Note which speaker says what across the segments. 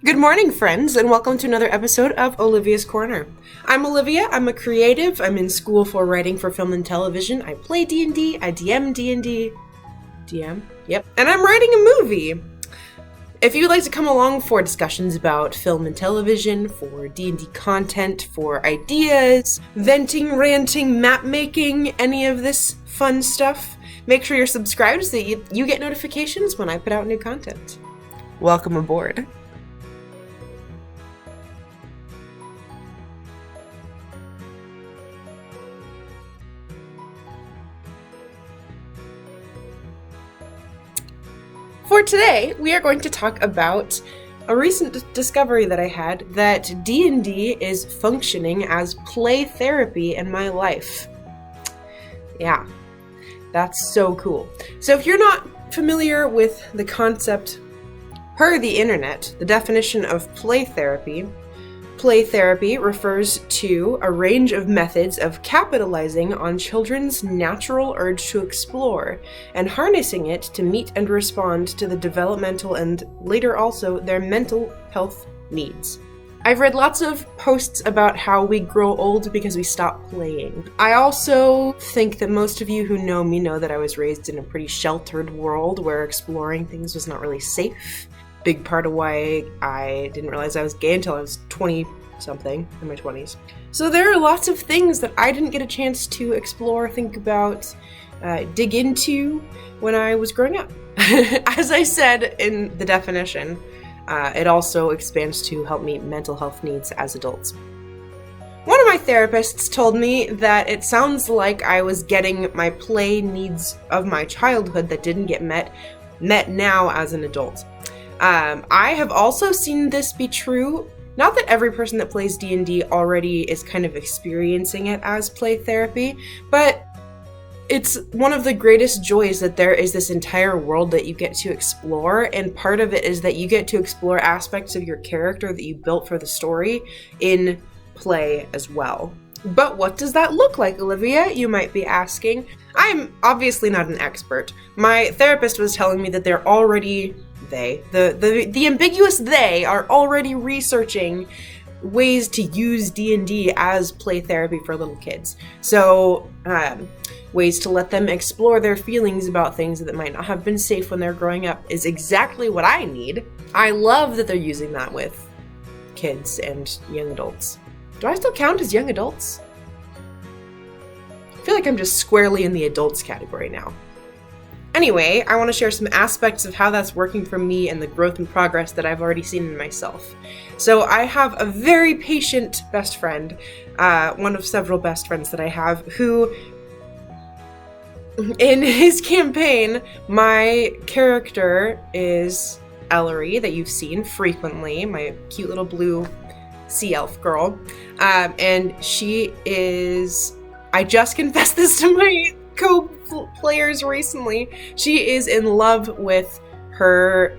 Speaker 1: Good morning, friends, and welcome to another episode of Olivia's Corner. I'm Olivia. I'm a creative. I'm in school for writing for film and television. I play D&D. I DM D&D. DM? Yep. And I'm writing a movie. If you'd like to come along for discussions about film and television, for D&D content, for ideas, venting, ranting, map making, any of this fun stuff, make sure you're subscribed so that you get notifications when I put out new content. Welcome aboard. For today, we are going to talk about a recent discovery that I had that D&D is functioning as play therapy in my life. Yeah, that's so cool. So if you're not familiar with the concept, per the internet, the definition of play therapy refers to a range of methods of capitalizing on children's natural urge to explore and harnessing it to meet and respond to the developmental and later also their mental health needs. I've read lots of posts about how we grow old because we stop playing. I also think that most of you who know me know that I was raised in a pretty sheltered world where exploring things was not really safe. Big part of why I didn't realize I was gay until I was 20-something, in my 20s. So there are lots of things that I didn't get a chance to explore, think about, dig into when I was growing up. As I said in the definition, it also expands to help meet mental health needs as adults. One of my therapists told me that it sounds like I was getting my play needs of my childhood that didn't get met now as an adult. I have also seen this be true. Not that every person that plays D&D already is kind of experiencing it as play therapy, but it's one of the greatest joys that there is this entire world that you get to explore, and part of it is that you get to explore aspects of your character that you built for the story in play as well. But what does that look like, Olivia? You might be asking. I'm obviously not an expert. My therapist was telling me that they're already... The ambiguous they are already researching ways to use D&D as play therapy for little kids. So, ways to let them explore their feelings about things that might not have been safe when they're growing up is exactly what I need. I love that they're using that with kids and young adults. Do I still count as young adults? I feel like I'm just squarely in the adults category now. Anyway, I want to share some aspects of how that's working for me and the growth and progress that I've already seen in myself. So I have a very patient best friend, one of several best friends that I have, who, in his campaign, my character is Ellery, that you've seen frequently, my cute little blue sea elf girl, and she is, I just confessed this to my co-players recently, she is in love with her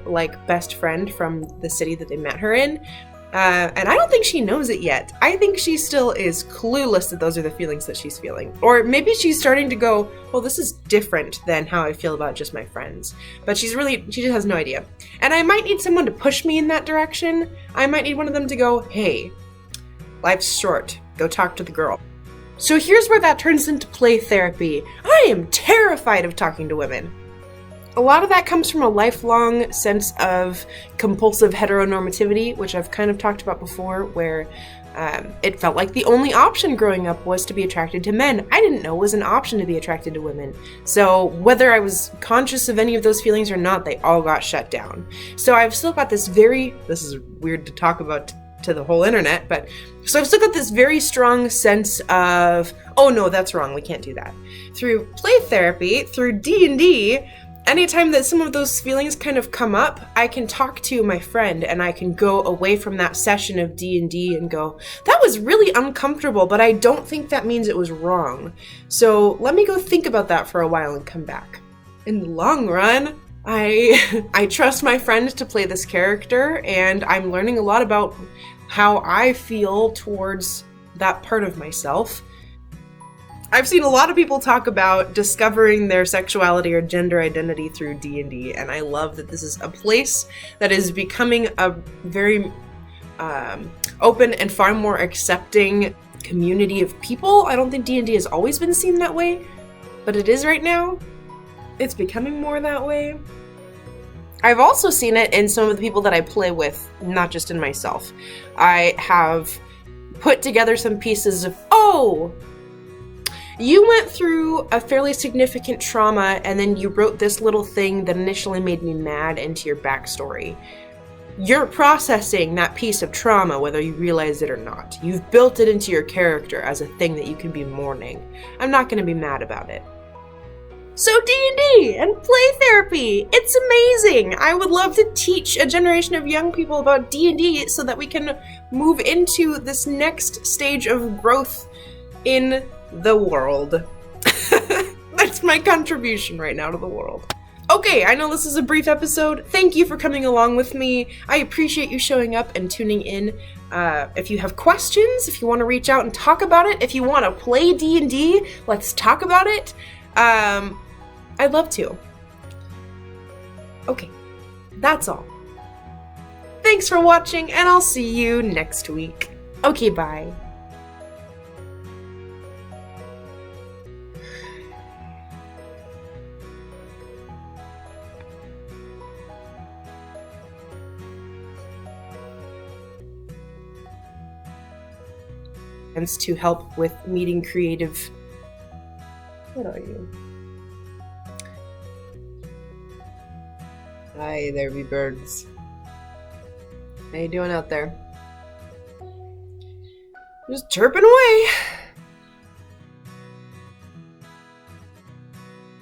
Speaker 1: best friend from the city that they met her in, and I don't think she knows it yet. I think she still is clueless that those are the feelings that she's feeling, or maybe she's starting to go, well, this is different than how I feel about just my friends, but she just has no idea. And I might need someone to push me in that direction. I might need one of them to go, hey, life's short, go talk to the girl. So here's where that turns into play therapy. I am terrified of talking to women. A lot of that comes from a lifelong sense of compulsive heteronormativity, which I've kind of talked about before, where it felt like the only option growing up was to be attracted to men. I didn't know it was an option to be attracted to women. So whether I was conscious of any of those feelings or not, they all got shut down. So I've still got this is weird to talk about to the whole internet, but so I've still got this very strong sense of, oh no, that's wrong, we can't do that. Through play therapy, through D&D, anytime that some of those feelings kind of come up, I can talk to my friend and I can go away from that session of D&D and go, that was really uncomfortable, but I don't think that means it was wrong. So let me go think about that for a while and come back. In the long run, I trust my friend to play this character, and I'm learning a lot about how I feel towards that part of myself. I've seen a lot of people talk about discovering their sexuality or gender identity through D&D, and I love that this is a place that is becoming a very open and far more accepting community of people. I don't think D&D has always been seen that way, but it is right now. It's becoming more that way. I've also seen it in some of the people that I play with, not just in myself. I have put together some pieces of, oh, you went through a fairly significant trauma and then you wrote this little thing that initially made me mad into your backstory. You're processing that piece of trauma whether you realize it or not. You've built it into your character as a thing that you can be mourning. I'm not going to be mad about it. So D&D and play therapy, it's amazing! I would love to teach a generation of young people about D&D so that we can move into this next stage of growth in the world. That's my contribution right now to the world. Okay, I know this is a brief episode. Thank you for coming along with me. I appreciate you showing up and tuning in. If you have questions, if you want to reach out and talk about it, if you want to play D&D, let's talk about it. I'd love to. Okay, that's all. Thanks for watching, and I'll see you next week. Okay, bye. To help with meeting creative. What are you? Hi there, wee birds. How you doing out there? Just chirping away.